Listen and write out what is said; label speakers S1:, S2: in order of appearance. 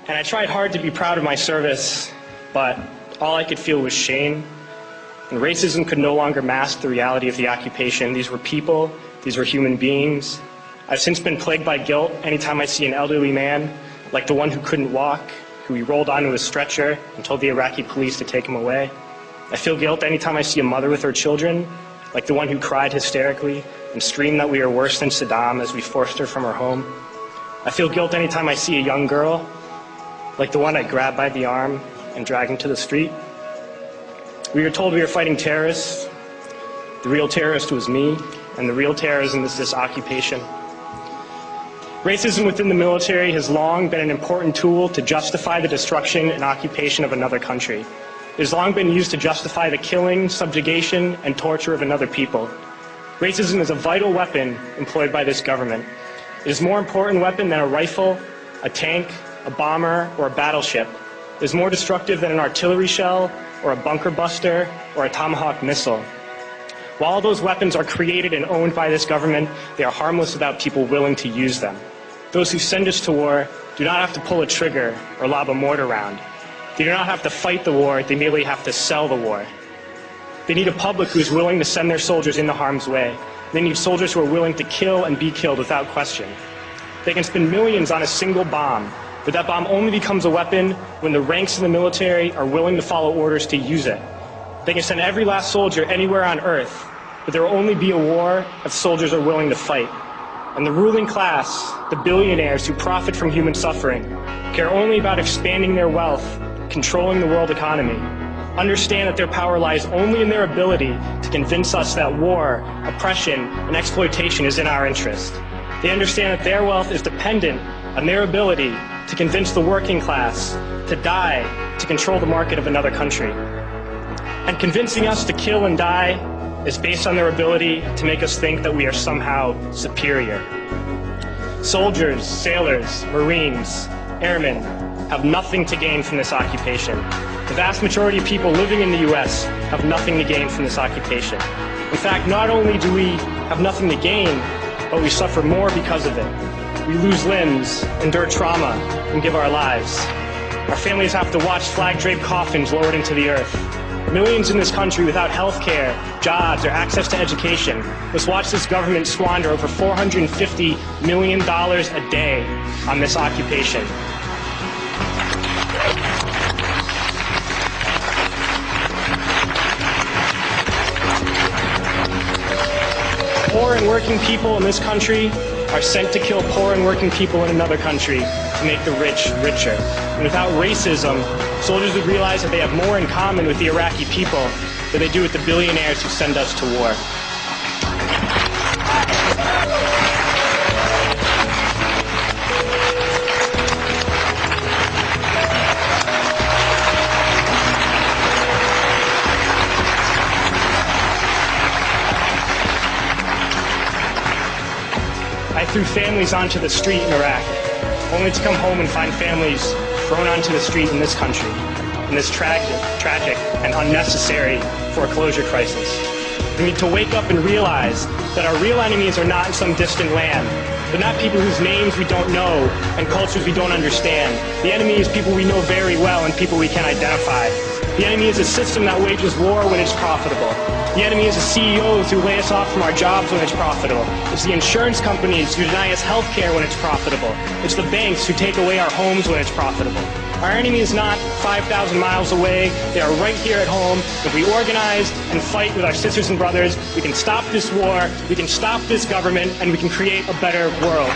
S1: And I tried hard to be proud of my service, but all I could feel was shame. And racism could no longer mask the reality of the occupation. These were people, these were human beings. I've since been plagued by guilt anytime I see an elderly man, like the one who couldn't walk, who we rolled onto a stretcher and told the Iraqi police to take him away. I feel guilt anytime I see a mother with her children, like the one who cried hysterically and screamed that we are worse than Saddam as we forced her from her home. I feel guilt anytime I see a young girl, like the one I grabbed by the arm and dragged into the street. We were told we were fighting terrorists. The real terrorist was me, and the real terrorism is this occupation. Racism within the military has long been an important tool to justify the destruction and occupation of another country. It has long been used to justify the killing, subjugation, and torture of another people. Racism is a vital weapon employed by this government. It is a more important weapon than a rifle, a tank, a bomber, or a battleship. It is more destructive than an artillery shell, or a bunker buster, or a Tomahawk missile. While all those weapons are created and owned by this government, they are harmless without people willing to use them. Those who send us to war do not have to pull a trigger or lob a mortar round. They do not have to fight the war, they merely have to sell the war. They need a public who is willing to send their soldiers into harm's way. They need soldiers who are willing to kill and be killed without question. They can spend millions on a single bomb, but that bomb only becomes a weapon when the ranks of the military are willing to follow orders to use it. They can send every last soldier anywhere on earth, but there will only be a war if soldiers are willing to fight. And the ruling class, the billionaires who profit from human suffering, care only about expanding their wealth, controlling the world economy. Understand that their power lies only in their ability to convince us that war, oppression, and exploitation is in our interest. They understand that their wealth is dependent on their ability to convince the working class to die to control the market of another country. And convincing us to kill and die is based on their ability to make us think that we are somehow superior. Soldiers, sailors, Marines, airmen have nothing to gain from this occupation. The vast majority of people living in the U.S. have nothing to gain from this occupation. In fact, not only do we have nothing to gain, but we suffer more because of it. We lose limbs, endure trauma, and give our lives. Our families have to watch flag-draped coffins lowered into the earth. Millions in this country without health care, jobs, or access to education must watch this government squander over $450 million a day on this occupation. Poor and working people in this country are sent to kill poor and working people in another country to make the rich richer. And without racism, soldiers would realize that they have more in common with the Iraqi people than they do with the billionaires who send us to war. I threw families onto the street in Iraq, only to come home and find families thrown onto the street in this country, in this tragic and unnecessary foreclosure crisis. We need to wake up and realize that our real enemies are not in some distant land. They're not people whose names we don't know and cultures we don't understand. The enemy is people we know very well and people we can identify. The enemy is a system that wages war when it's profitable. The enemy is the CEOs who lay us off from our jobs when it's profitable. It's the insurance companies who deny us health care when it's profitable. It's the banks who take away our homes when it's profitable. Our enemy is not 5,000 miles away. They are right here at home. If we organize and fight with our sisters and brothers, we can stop this war, we can stop this government, and we can create a better world.